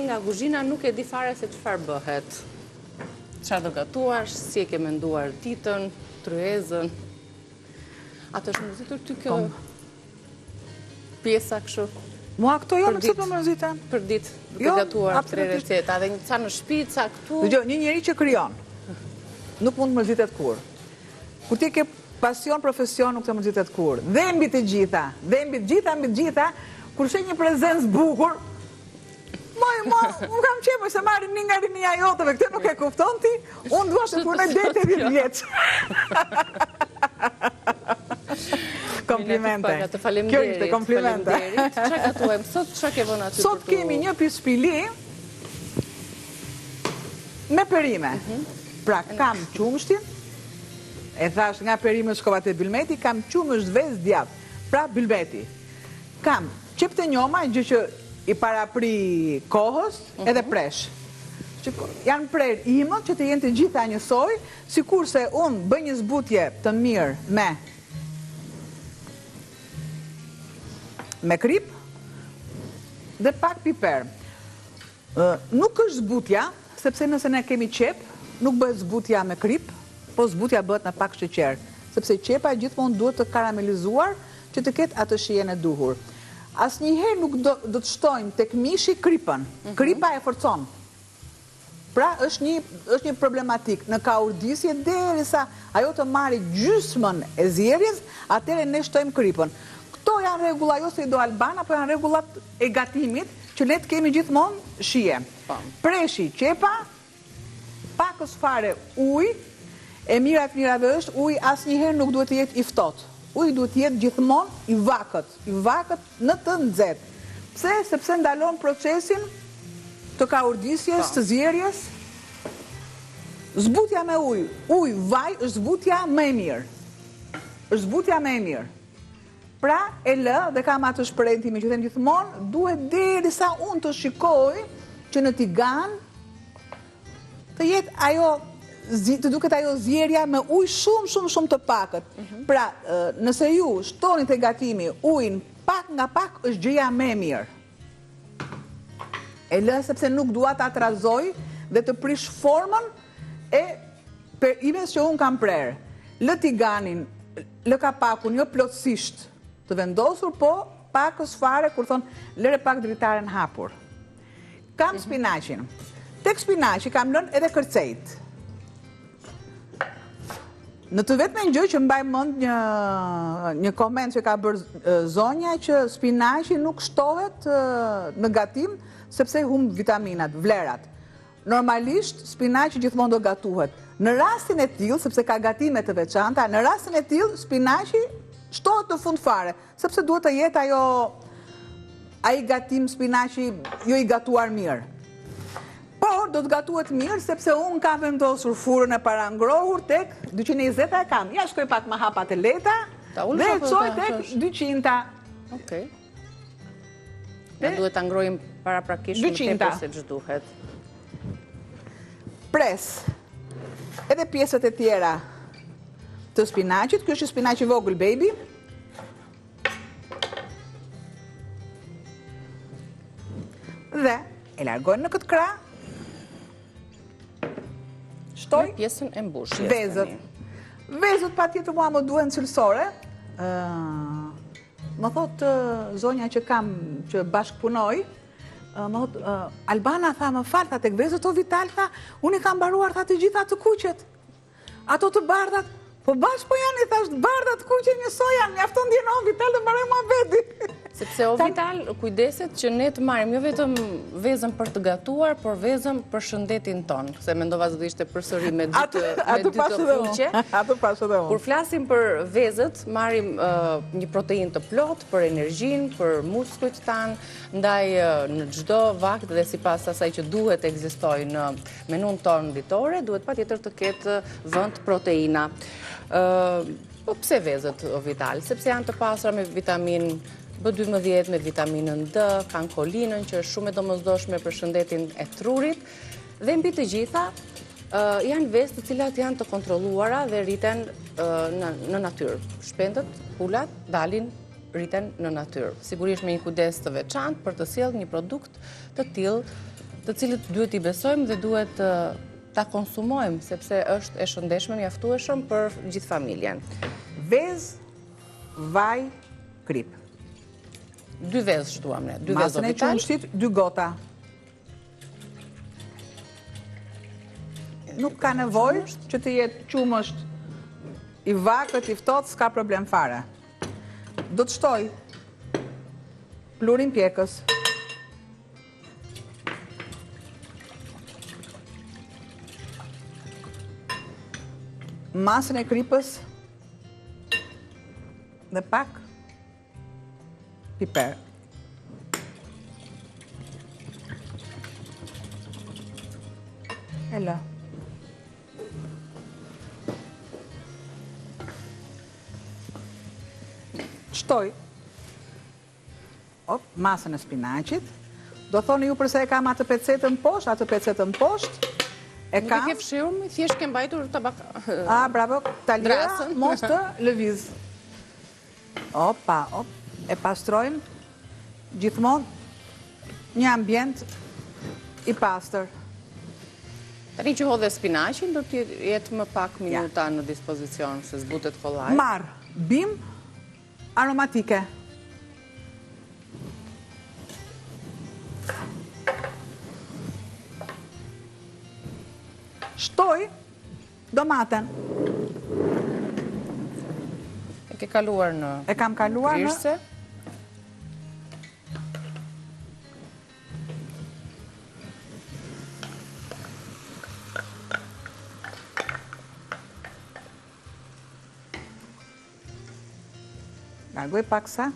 nga kuzhina nuk e di fare se çfarë bëhet. Çfarë do gatuash, si e ke menduar ditën, tryezën. Atë është mërzitur ty kjo pjesa kështu? Mua këto jo nuk se të mërziten. Për ditë, duke gatuar 3 receta, dhe ca në shtëpi, ca këtu. Dëgjoj, një njeri që krijon, nuk mund të mërzitet kur. Kur ti ke pasion, profesion, nuk të mërzitet kur. Dhe mbi të gjitha, kur shë një prezencë bukur, unë kam qemë se marrin një nga rinja jotëve, këtë nuk e kupton ti, unë dua të punoj deri te 10 vjeç. Komplimente. Kjo ishte komplimente. Çfarë gatuajmë sot? Çfarë ke vënë aty? Sot kemi një pispili me perime. Pra kam qumshtin, e thash nga perime shkova te bylmeti, kam qumësht vezë djath. Pra bylmeti. Kam qep të njoma, gjë që i parapri kohës edhe presh. Janë prerë imët që të jenë të gjitha njësoj, sikur se unë bëj një zbutje të mirë me krip dhe pak piper. Nuk është zbutja, sepse nëse ne kemi qep, nuk bëhet zbutja me krip, po zbutja bëhet në pak sheqer, sepse qepa gjithmonë duhet të karamelizuar që të ketë atë shijen e duhur. Asnjëherë nuk do të shtojmë tek mishi kripën. Kripa e forcon. Pra është një problematik në kaurdisje derisa ajo të marrë gjysmën e zjerjes, atëherë ne shtojmë kripën. Këto janë rregulla jo se i do Albana, po janë rregullat e gatimit që ne të kemi gjithmonë shije. Preshi qepa, pakës fare ujë, e mira të mirave është uji asnjëherë nuk duhet të jetë i ftohtë. Uji duhet të jetë gjithmonë i vakët në të nxehtë. Pse? Sepse ndalon procesin të kaurdisjes, të zjerjes. Zbutja me ujë vaj është zbutja më e mirë. Pra e lë dhe kam atë shprehje time që them gjithmonë, duhet derisa unë të shikoj që në tigan të jetë ajo të duket ajo zjerja me ujë shumë të pakët. Pra, nëse ju shtoni të gatimi ujin pak nga pak, është gjëja më e mirë. E lë sepse nuk dua ta trazoj dhe të prish formën e perimes që unë kam prerë. Lë tiganin, lë kapakun, jo plotësisht të vendosur, po pakës fare, kur thonë lëre pak dritaren hapur. Kam spinaqin. Tek spinaqi kam lënë edhe kërcejt. Në të vetme gjë që mbaj mend një koment që ka bërë zonja që spinaqi nuk shtohet në gatim sepse humb vitaminat, vlerat. Normalisht spinaqi gjithmonë do gatuhet. Në rastin e tillë, sepse ka gatime të veçanta, në rastin e tillë spinaqi shtohet në fund fare, sepse duhet të jetë ai gatim spinaqi jo i gatuar mirë. Por do të gatuhet mirë, sepse unë kam vendosur furën e parangrohur tek 220 e kam. Ja shkoj pak më hapat e leta dhe e çoj tek 200. Okej. Ne duhet ta ngrojmë paraprakisht më tepër se ç'duhet. Pres edhe pjesët e tjera të spinaqit. Ky është spinaqi vogël baby. Dhe e largojmë në këtë krah. Me pjesën e mbushjes. Vezët patjetër mua më duhen cilësore. Më thot zonja që kam që bashkëpunoj, më thot Albana, tha, më fal, tha, tek vezët o Vital, tha, unë i kam mbaruar tha të gjitha të kuqet. Ato të bardhat, po bashkë po janë, i thash, bardhat kuqet njësoj janë, mjafton ndjenon Vital të mbaroj ma bedi. Sepse o Vital, kujdeset që ne të marrim jo vetëm vezën për të gatuar, por vezën për shëndetin ton. Se mendova se do ishte përsëri me dy të kuqe. Atë pas edhe unë. Kur flasim për vezët, marrim një protein të plot për energjinë, për muskujt tan, ndaj në çdo vakt dhe sipas asaj që duhet ekzistojë në menun ton ditore, duhet patjetër të ketë vend proteina. Po pse vezët o Vital? Sepse janë të pasura me vitaminë B12 me vitaminën D, kanë kolinën që është shumë e domosdoshme për shëndetin e trurit dhe mbi të gjitha janë vezë të cilat janë të kontrolluara dhe rriten në natyrë. Shpendët, pulat, dalin, rriten në natyrë. Sigurisht me një kujdes të veçantë për të sjellë një produkt të tillë të cilët duhet i besojmë dhe duhet ta konsumojmë, sepse është e shëndetshme, mjaftueshëm për gjithë familjen. Vezë, vaj, krip. 2 vezë shtuam ne, 2 vezë Masën e orbital. qumshit, 2 gota. Nuk ka nevojë që të jetë qumësht i vakët, i ftohtë, s'ka problem fare. Do të shtoj plurin pjekës. Masën e kripës dhe pak piper. E lë. Shtoj masën e spinaqit. Do thoni ju përse e kam atë pecetën poshtë, atë pecetën poshtë. Nuk e ke fshirur, thjesht ke mbajtur tabak. Bravo, talera, Drasën. mos të lëviz. Opa, e pastrojmë gjithmonë një ambient i pastër. Tani që hodhe spinaqin, do të jetë më pak minuta në dispozicion, se zbutet kollaj. Marr bim aromatike. Shtoj domaten. E ke kaluar në E kam kaluar në krishse. Largoj paksa.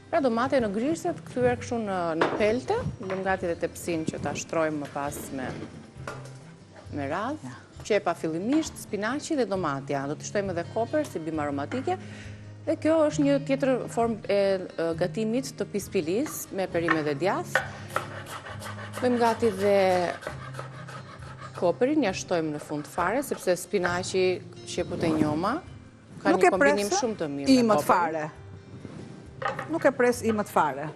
Pra domate në grishse të kthyer kështu në pelte, lëm gati dhe tepsin që ta shtrojmë më pas me radhë. Qepa fillimisht, spinaqi dhe domatja. Do të shtojmë edhe koper si bim aromatike. Dhe kjo është një tjetër formë e gatimit të pispilis me perime dhe djath. Bëjmë gati dhe koperin, ja shtojmë në fund fare, sepse spinaqi, qeput e njoma, ka një kombinim shumë të mirë me imët koperin. fare. Nuk e pres imët fare.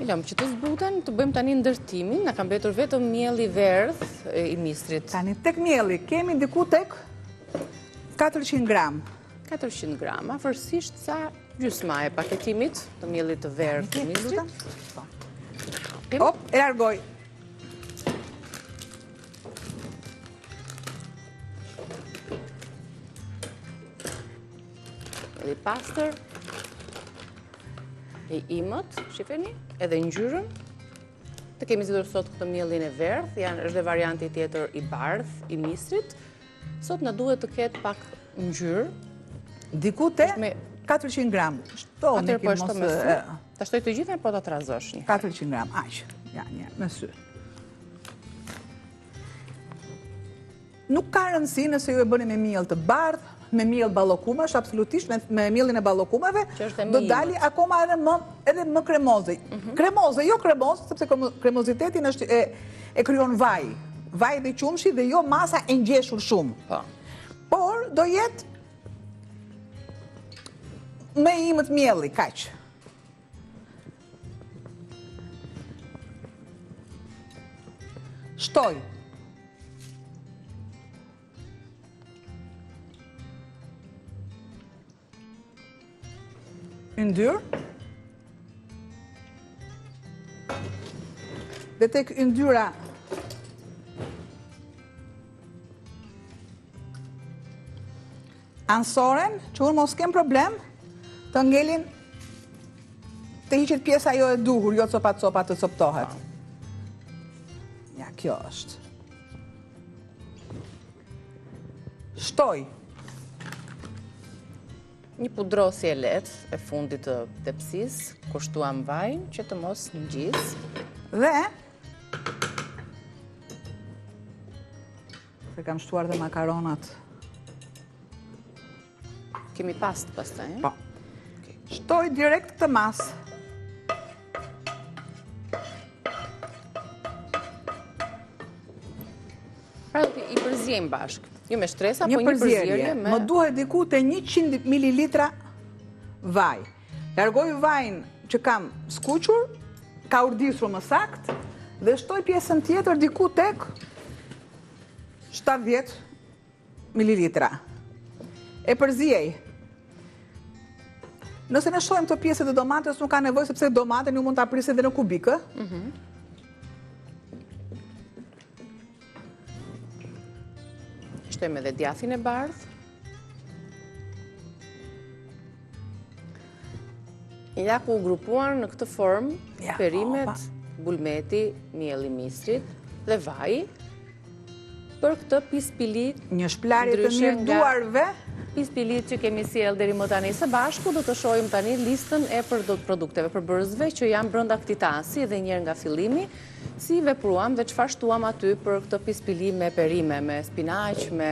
Ilëm, që të zbuten, të bëjmë tani ndërtimin, na ka mbetur vetëm mielli verdh i mistrit. Tani, tek mielli, kemi diku tek 400 gram. 400 grama, afërsisht sa gjysma e paketimit të miellit të verdh të mistrit. E largoj. Edhe i pastër, e imët, shifeni, edhe ngjyrën. Të kemi zgjedhur sot këtë miellin e verdh, është dhe varianti tjetër i bardh, i mistrit. Sot na duhet të ketë pak ngjyrë. Diku te 400 gram. Shtoni Atëherë po ki shto mos... me sy. Ta shtoj të gjitha po ta trazosh një. 400 gram, aq. Ja, një, me sy. Nuk ka rëndësi nëse ju e bëni me miell të bardh, me miell ballokumash, absolutisht me miellin e ballokumave, do dali akoma edhe më kremoze. Kremoze, jo kremoze, sepse kremozitetin është e kryon vaj. Vaj dhe qumshi dhe jo masa e ngjeshur shumë. Por do jetë me imët mielli, kaq. Shtoj. Yndyr. Dhe tek yndyra ansoren, që unë mos kem problem të ngelin të hiqet pjesa jo e duhur, jo copa të coptohet. Ja, kjo është. Shtoj. Një pudrosje lehtë e fundit të tepsisë, kushtuam vajin që të mos ngjisë. Dhe se kam shtuar dhe makaronat. Kemi pastë pastaj, Po. Shtoj direkt këtë masë. Pra i përziem bashkë. Jo me shtresa, po Një një përzierje. përzierje me... Më duhet diku të 100 ml vaj. Largoj vajin që kam skuqur ka urdhëruar më sakt dhe shtoj pjesën tjetër diku tek 70 mililitra. E përziej. Nëse ne shohim këto pjesë të domates, nuk ka nevojë sepse domaten ju mund ta prisni edhe në kubikë. Shtojmë edhe djathin e bardhë. Ja ku u grupuan në këtë formë perimet, bulmeti, mielli i mistrit dhe vaji për këtë pispilit. Një shplarje të mirëduarve. Pispilit që kemi sjell deri më tani së bashku, do të shohim tani listën e produkteve përbërësve që janë brenda këtij tasi edhe një herë nga fillimi, si vepruam dhe çfarë shtuam aty për këtë pispilim me perime, me spinaq, me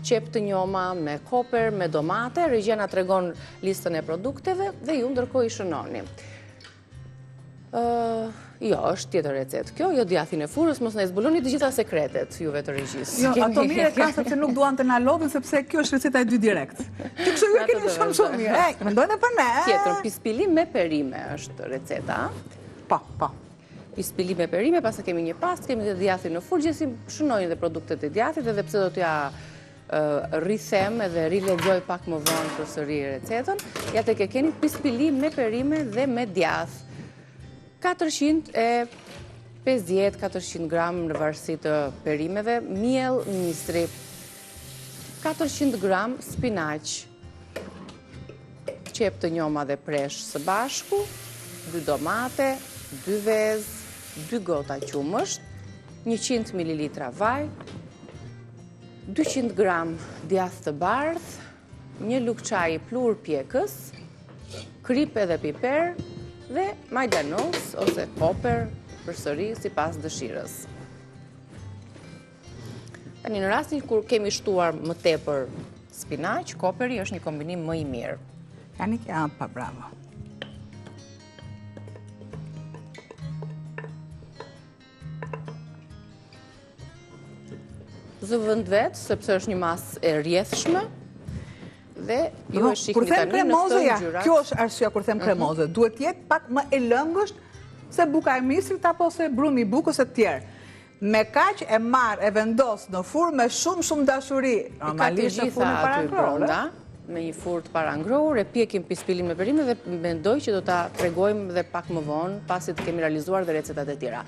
qep të njoma, me koper, me domate. Regjia na tregon listën e produkteve dhe ju ndërkohë i shënoni. Jo, është tjetër recetë. Kjo, jo djathin e furrës, mos na zbuloni të gjitha sekretet juve të regjisë. Jo, ato mirë kanë sepse nuk duan të na lodhin sepse kjo është receta e dy direkt. Ti kështu ju keni shumë mirë. Mendojnë për ne. Tjetër, pispilim me perime është receta. Po. Pispilim me perime, pas kemi një pastë, kemi dhe djathin në furrë, gjithsesi shënojnë dhe produktet e djathit, edhe pse do t'ja rrithem edhe rilexoj pak më vonë përsëri recetën. Ja tek e keni pispilim me perime dhe me djath. 450-400 gram në varësi të perimeve, miell mistri, 400 gram spinaq, qep të njoma dhe presh së bashku, 2 domate, 2 vezë, 2 gota qumësht, 100 ml vaj, 200 gram djath të bardh, 1 lugë çaji plur pjekës, krip edhe piper, dhe majdanos ose koper përsëri sipas dëshirës. Tani në rastin kur kemi shtuar më tepër spinaq, koperi është një kombinim më i mirë. Bravo. Zëvend vetë, sepse është një masë e rrjedhshme. Dhe ju e shikni tani në këtë ngjyrat. Kjo është arsyeja kur them kremoze. Duhet të jetë pak më e lëngësht se buka e mistrit apo se brumi i bukës e të tjerë. Me kaq e marr e vendos në furrë me shumë dashuri. Normalisht në furrë para ngrohur, me një furrë para ngrohur, e pjekim pispilin me perime dhe mendoj që do ta tregojmë edhe pak më vonë pasi të kemi realizuar dhe recetat e tjera.